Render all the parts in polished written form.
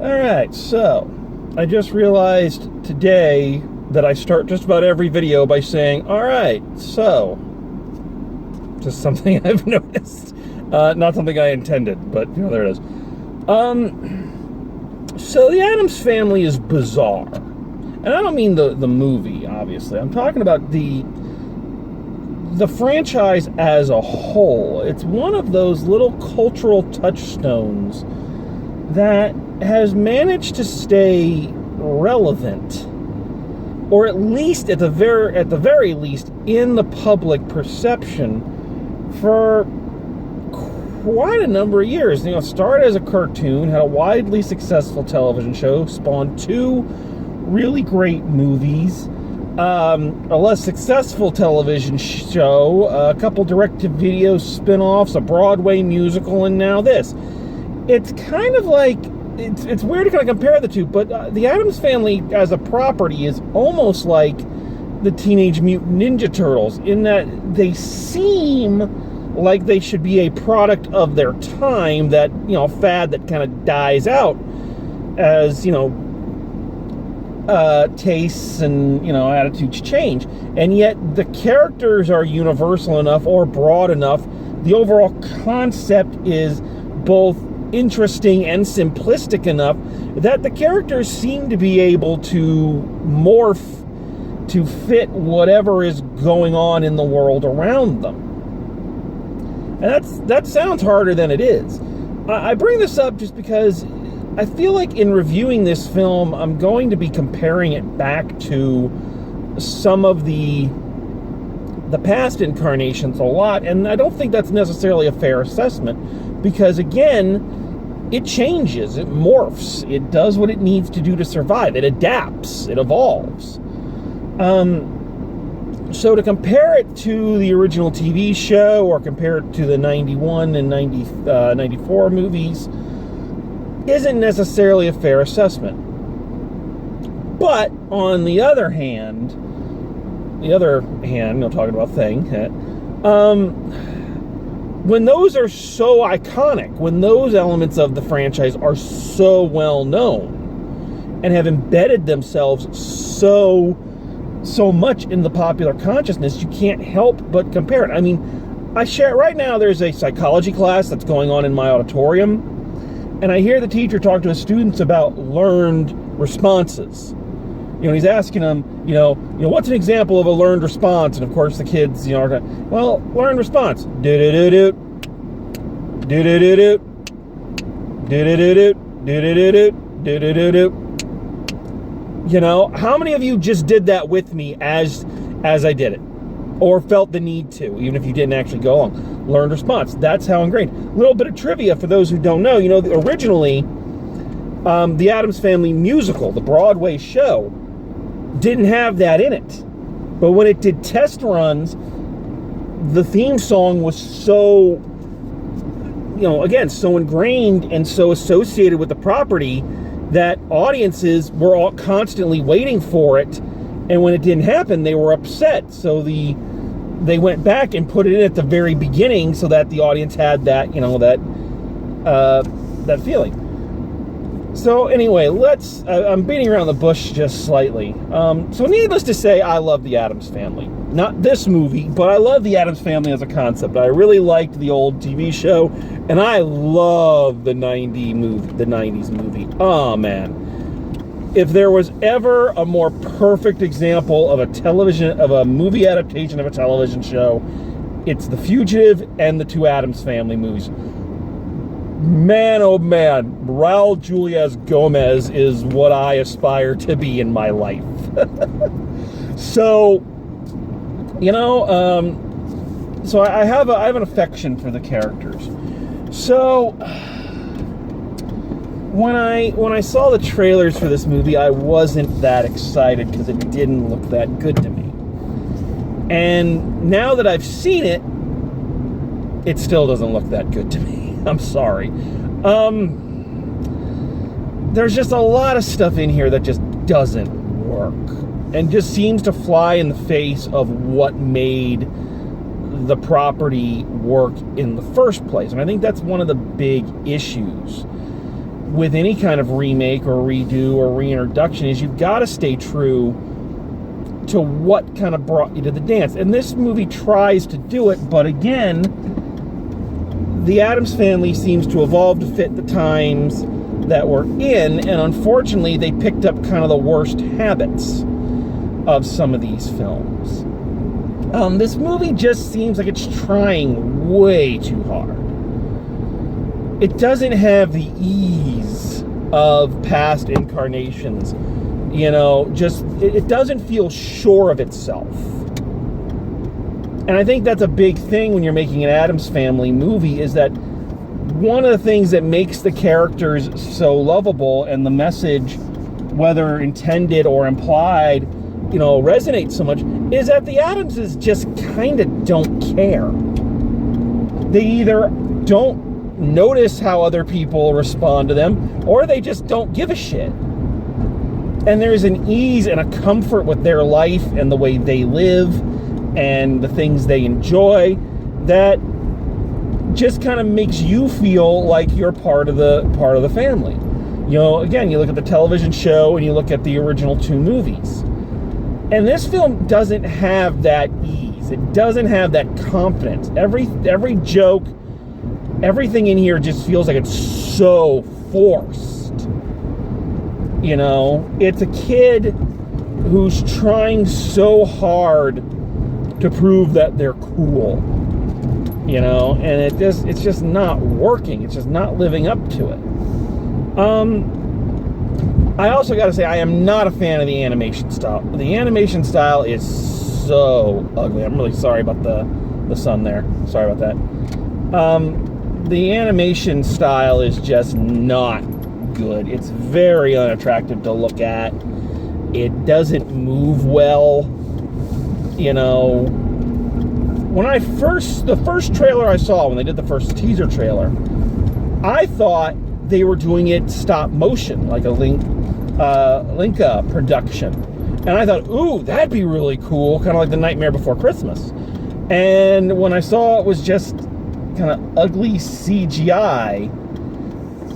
Alright, so I just realized today that I start just about every video by saying, alright, so. Just something I've noticed. Not something I intended, but there it is. So the Addams Family is bizarre. And I don't mean the movie, obviously. I'm talking about the franchise as a whole. It's one of those little cultural touchstones that has managed to stay relevant, or at least at the very least in the public perception for quite a number of years. Started as a cartoon, had a widely successful television show, spawned 2 really great movies, a less successful television show, a couple direct-to-video spin-offs, a Broadway musical, and now this. It's kind of like, it's weird to kind of compare the two, but the Addams Family as a property is almost like the Teenage Mutant Ninja Turtles, in that they seem like they should be a product of their time, that, fad that kind of dies out as, tastes and, attitudes change. And yet the characters are universal enough or broad enough. The overall concept is both interesting and simplistic enough that the characters seem to be able to morph to fit whatever is going on in the world around them. And that sounds harder than it is. I bring this up just because I feel like in reviewing this film, I'm going to be comparing it back to some of the past incarnations a lot, and I don't think that's necessarily a fair assessment, because again, it changes, it morphs, it does what it needs to do to survive, it adapts, it evolves. So to compare it to the original TV show, or compare it to the 91 and 94 movies, isn't necessarily a fair assessment. But on the other hand, talking about thing, when those are so iconic, when those elements of the franchise are so well known and have embedded themselves so much in the popular consciousness, you can't help but compare it. I mean, right now there's a psychology class that's going on in my auditorium, and I hear the teacher talk to his students about learned responses. He's asking them, what's an example of a learned response? And of course the kids, are going, well, learned response. Do-do-do-do. Do-do-do-do. Do-do-do-do. Do-do-do-do. Do-do-do-do. How many of you just did that with me as I did it? Or felt the need to, even if you didn't actually go along? Learned response. That's how ingrained. A little bit of trivia for those who don't know. Originally, the Addams Family musical, the Broadway show, didn't have that in it. But when it did test runs, the theme song was so, again, so ingrained and so associated with the property that audiences were all constantly waiting for it. And when it didn't happen, they were upset. So they went back and put it in at the very beginning so that the audience had that, that feeling. So anyway, I'm beating around the bush just slightly. So needless to say, I love the Addams Family. Not this movie, but I love the Addams Family as a concept. I really liked the old TV show, and I love the 90s movie. Oh man. If there was ever a more perfect example of a movie adaptation of a television show, it's The Fugitive and the 2 Addams Family movies. Man, oh man, Raul Julius Gomez is what I aspire to be in my life. So, so I have an affection for the characters. So when I saw the trailers for this movie, I wasn't that excited because it didn't look that good to me. And now that I've seen it, it still doesn't look that good to me. I'm sorry. There's just a lot of stuff in here that just doesn't work and just seems to fly in the face of what made the property work in the first place. And I think that's one of the big issues. with any kind of remake or redo or reintroduction is you've got to stay true to what kind of brought you to the dance. And this movie tries to do it, but again, the Addams Family seems to evolve to fit the times that we're in, and unfortunately they picked up kind of the worst habits of some of these films. This movie just seems like it's trying way too hard. It doesn't have the ease of past incarnations. You know, just, it doesn't feel sure of itself. And I think that's a big thing when you're making an Addams Family movie, is that one of the things that makes the characters so lovable and the message, whether intended or implied, you know, resonates so much, is that the Addamses just kind of don't care. They either don't notice how other people respond to them, or they just don't give a shit. And there's an ease and a comfort with their life and the way they live and the things they enjoy that just kind of makes you feel like you're part of the family. You know, again, you look at the television show and you look at the original 2 movies. And this film doesn't have that ease. It doesn't have that confidence. Every joke, everything in here just feels like it's so forced. You know, it's a kid who's trying so hard to prove that they're cool. You know, and it's just not working. It's just not living up to it. I also got to say, I am not a fan of the animation style. The animation style is so ugly. I'm really sorry about the sun there. Sorry about that. The animation style is just not good. It's very unattractive to look at. It doesn't move well. You know, the first trailer I saw, when they did the first teaser trailer, I thought they were doing it stop motion, like a Linka production. And I thought, ooh, that'd be really cool, kind of like The Nightmare Before Christmas. And when I saw it was just kind of ugly CGI,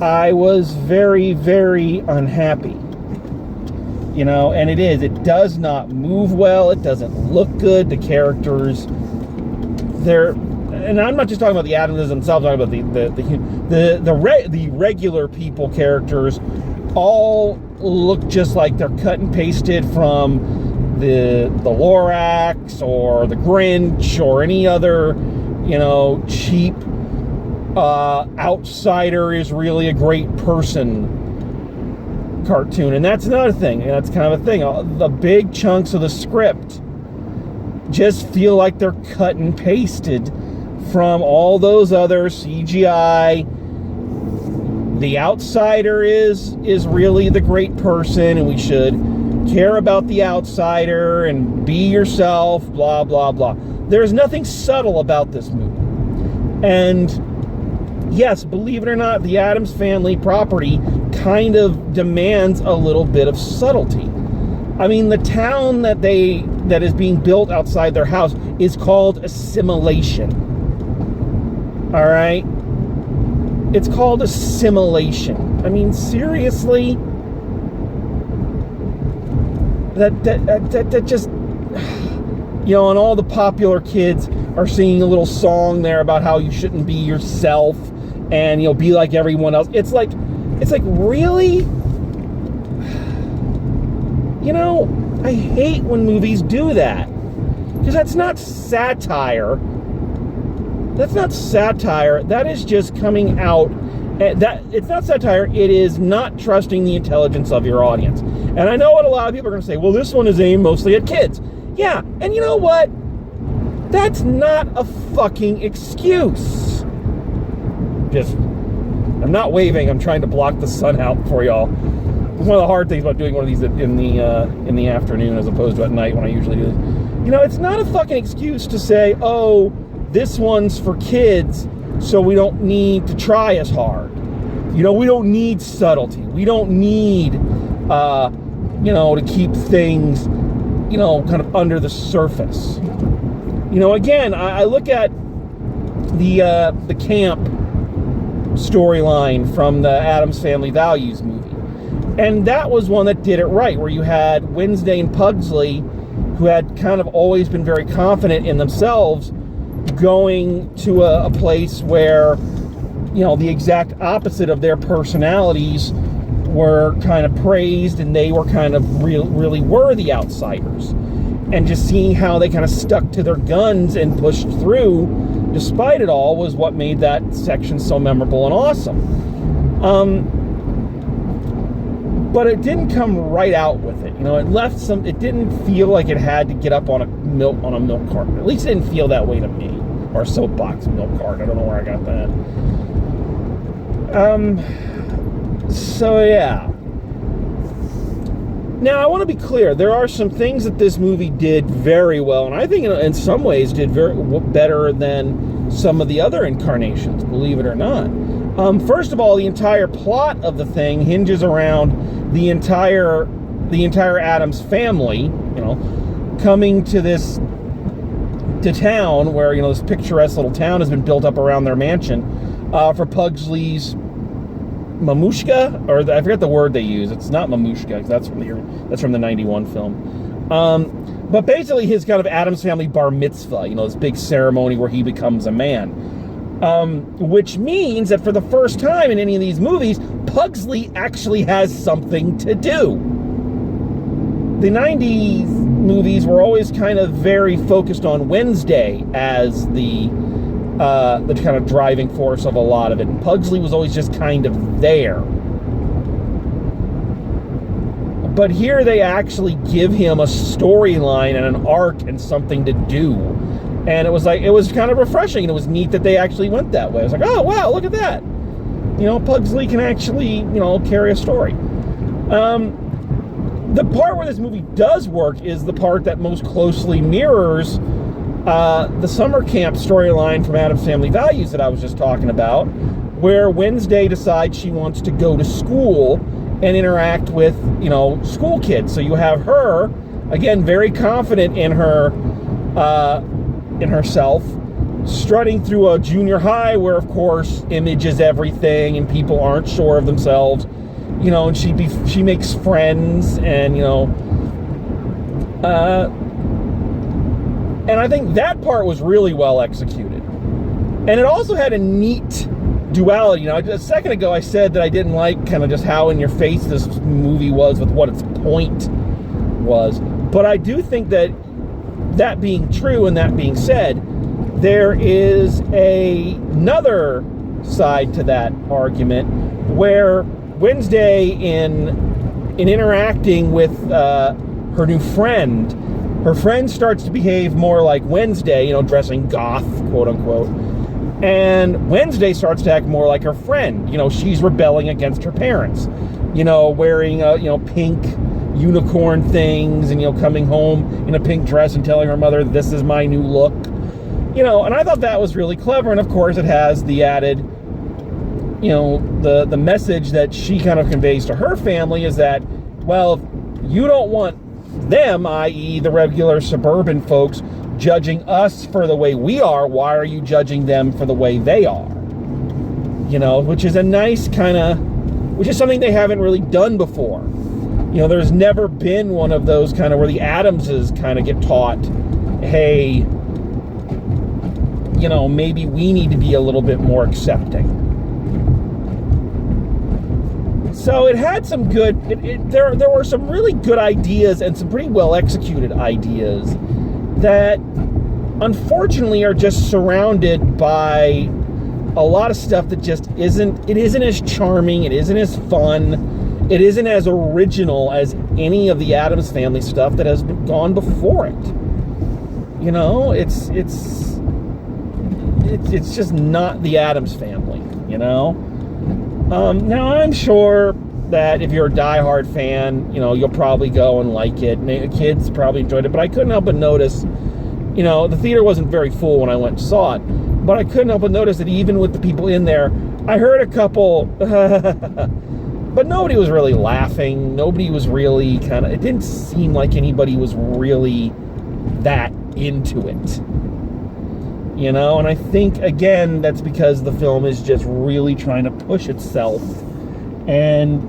I was very, very unhappy. You know, and it does not move well. It doesn't look good. The characters, and I'm not just talking about the Addams themselves, I'm talking about the regular people characters all look just like they're cut and pasted from the Lorax or the Grinch or any other, you know, cheap outsider is really a great person cartoon. And that's another thing, and that's kind of a thing. The big chunks of the script just feel like they're cut and pasted from all those other CGI. The outsider is really the great person, and we should care about the outsider and be yourself, blah, blah, blah. There's nothing subtle about this movie. And yes, believe it or not, the Addams Family property kind of demands a little bit of subtlety. I mean, the town that is being built outside their house is called Assimilation. All right? It's called Assimilation. I mean, seriously? That just, you know, and all the popular kids are singing a little song there about how you shouldn't be yourself and, you know, be like everyone else. It's like, really? You know, I hate when movies do that. Because that's not satire. That's not satire. That is just coming out. It's not satire. It is not trusting the intelligence of your audience. And I know what a lot of people are going to say. Well, this one is aimed mostly at kids. Yeah, and you know what? That's not a fucking excuse. I'm not waving. I'm trying to block the sun out for y'all. It's one of the hard things about doing one of these in the afternoon as opposed to at night when I usually do this. You know, it's not a fucking excuse to say, oh, this one's for kids, so we don't need to try as hard. You know, we don't need subtlety. We don't need, you know, to keep things, you know, kind of under the surface. You know, again, I look at the camp storyline from the Addams Family Values movie. And that was one that did it right, where you had Wednesday and Pugsley, who had kind of always been very confident in themselves, going to a place where, the exact opposite of their personalities were kind of praised, and they were kind of really were the outsiders. And just seeing how they kind of stuck to their guns and pushed through despite it all was what made that section so memorable and awesome. But it didn't come right out with it. It didn't feel like it had to get up on a milk carton. At least it didn't feel that way to me. Or a soapbox milk carton. I don't know where I got that. So yeah. Now, I want to be clear. There are some things that this movie did very well, and I think in some ways did better than some of the other incarnations, believe it or not. First of all, the entire plot of the thing hinges around the entire Addams family, coming to town where, this picturesque little town has been built up around their mansion for Pugsley's mamushka, or I forget the word they use. It's not mamushka, because that's from the 91 film. But basically his kind of Addams Family bar mitzvah, this big ceremony where he becomes a man. Which means that for the first time in any of these movies, Pugsley actually has something to do. The 90s movies were always kind of very focused on Wednesday as the kind of driving force of a lot of it. And Pugsley was always just kind of there. But here they actually give him a storyline and an arc and something to do. And it was kind of refreshing, and it was neat that they actually went that way. I was like, oh, wow, look at that. Pugsley can actually, carry a story. The part where this movie does work is the part that most closely mirrors the summer camp storyline from Addams Family Values that I was just talking about, where Wednesday decides she wants to go to school and interact with, school kids. So you have her, again, very confident in herself, strutting through a junior high where, of course, image is everything and people aren't sure of themselves, and she makes friends, and and I think that part was really well executed. And it also had a neat duality. A second ago I said that I didn't like kind of just how in your face this movie was with what its point was. But I do think that being true and that being said, there is another side to that argument where Wednesday, in interacting with her new friend, her friend starts to behave more like Wednesday, dressing goth, quote unquote. And Wednesday starts to act more like her friend. She's rebelling against her parents, wearing, pink unicorn things and, coming home in a pink dress and telling her mother, this is my new look. And I thought that was really clever. And of course it has the added, the message that she kind of conveys to her family is that, well, you don't want them, i.e. the regular suburban folks, judging us for the way we are. Why are you judging them for the way they are? Which is a nice which is something they haven't really done before. There's never been one of those kind of where the Addamses kind of get taught, hey, maybe we need to be a little bit more accepting. So it had some good, there were some really good ideas and some pretty well executed ideas that unfortunately are just surrounded by a lot of stuff that just isn't as charming, it isn't as fun, it isn't as original as any of the Addams Family stuff that has gone before it. It's just not the Addams Family, Now, I'm sure that if you're a diehard fan, you'll probably go and like it. Kids probably enjoyed it, but I couldn't help but notice, the theater wasn't very full when I went and saw it, but I couldn't help but notice that even with the people in there, I heard a couple, but nobody was really laughing. Nobody was really it didn't seem like anybody was really that into it. And I think, again, that's because the film is just really trying to push itself. And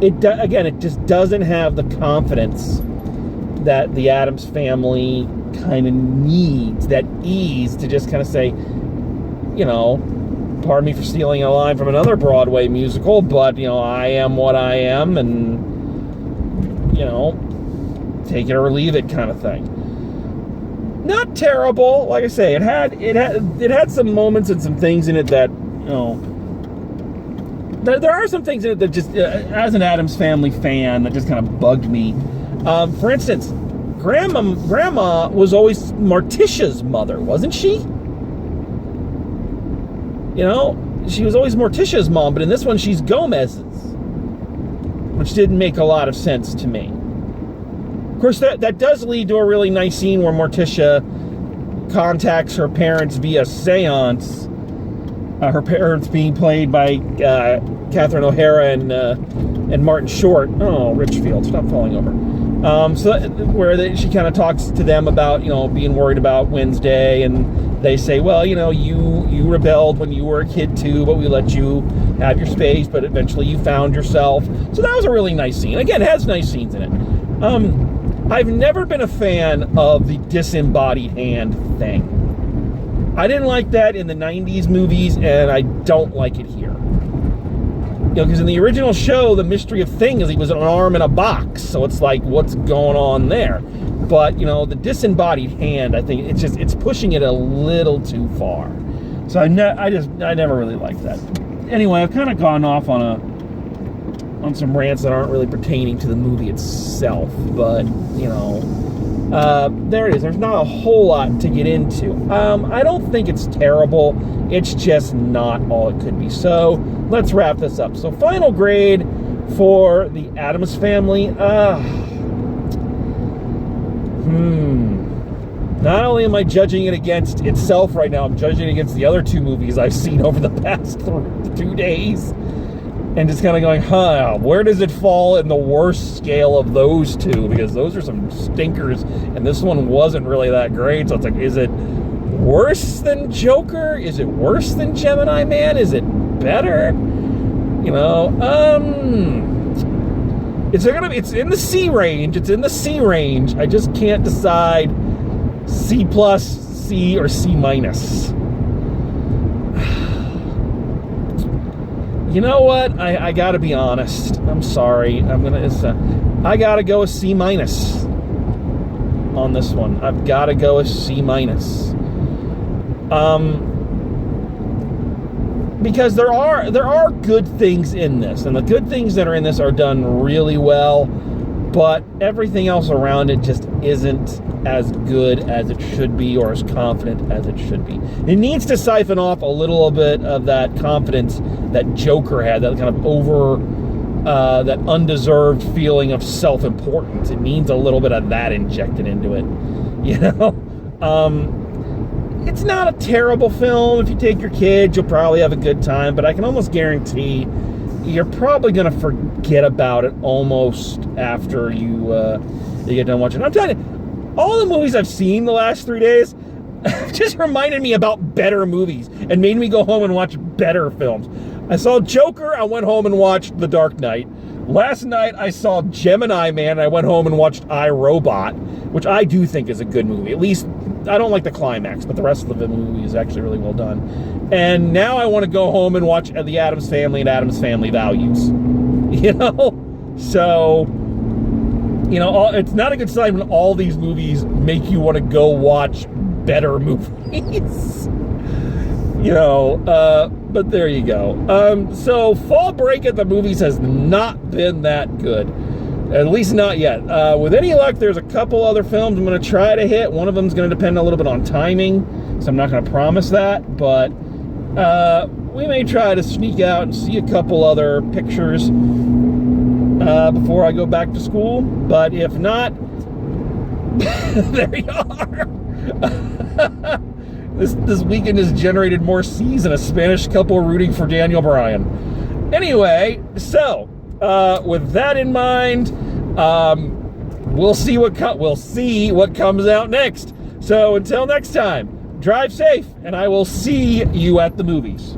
it just doesn't have the confidence that the Addams Family kind of needs, that ease to just kind of say, pardon me for stealing a line from another Broadway musical, but, I am what I am, and, take it or leave it kind of thing. Not terrible. Like I say, it had some moments and some things in it that, there are some things in it that just, as an Addams Family fan, that just kind of bugged me. For instance, Grandma was always Morticia's mother, wasn't she? She was always Morticia's mom, but in this one, she's Gomez's, which didn't make a lot of sense to me. Of course, that does lead to a really nice scene where Morticia contacts her parents via seance. Her parents being played by Catherine O'Hara and Martin Short. Oh, Richfield, stop falling over. She kind of talks to them about, being worried about Wednesday, and they say, well, you rebelled when you were a kid too, but we let you have your space, but eventually you found yourself. So that was a really nice scene. Again, it has nice scenes in it. I've never been a fan of the disembodied hand thing. I didn't like that in the 90s movies, and I don't like it here. Because in the original show, the mystery of Thing is he was an arm in a box, so it's like, what's going on there? But, the disembodied hand, I think it's pushing it a little too far. So I never really liked that. Anyway, I've kind of gone off on some rants that aren't really pertaining to the movie itself, but, there it is. There's not a whole lot to get into. I don't think it's terrible. It's just not all it could be. So let's wrap this up. So final grade for the Addams Family. Not only am I judging it against itself right now, I'm judging it against the other two movies I've seen over the past 2 days. And just kind of going, where does it fall in the worst scale of those two? Because those are some stinkers, and this one wasn't really that great. So it's like, is it worse than Joker? Is it worse than Gemini Man? Is it better? It's in the C range. It's in the C range. I just can't decide C+, C, or C-. You know what? I gotta be honest. I'm sorry. I gotta go with C- on this one. I've gotta go with C-. Because there are good things in this, and the good things that are in this are done really well, but everything else around it just isn't as good as it should be, or as confident as it should be. It needs to siphon off a little bit of that confidence that Joker had, that kind of that undeserved feeling of self-importance. It needs a little bit of that injected into it, It's not a terrible film. If you take your kids, you'll probably have a good time, but I can almost guarantee you're probably going to forget about it almost after you get done watching. I'm telling you, all the movies I've seen the last 3 days just reminded me about better movies and made me go home and watch better films. I saw Joker, I went home and watched The Dark Knight. Last night I saw Gemini Man, and I went home and watched I, Robot, which I do think is a good movie. At least, I don't like the climax, but the rest of the movie is actually really well done. And now I want to go home and watch The Addams Family and Addams Family Values. So, it's not a good sign when all these movies make you want to go watch better movies. But there you go. So fall break at the movies has not been that good. At least not yet. With any luck, there's a couple other films I'm going to try to hit. One of them is going to depend a little bit on timing, so I'm not going to promise that, but we may try to sneak out and see a couple other pictures before I go back to school. But if not, there you are. This weekend has generated more C's than a Spanish couple rooting for Daniel Bryan. Anyway, so with that in mind, we'll see what comes out next. So until next time, drive safe, and I will see you at the movies.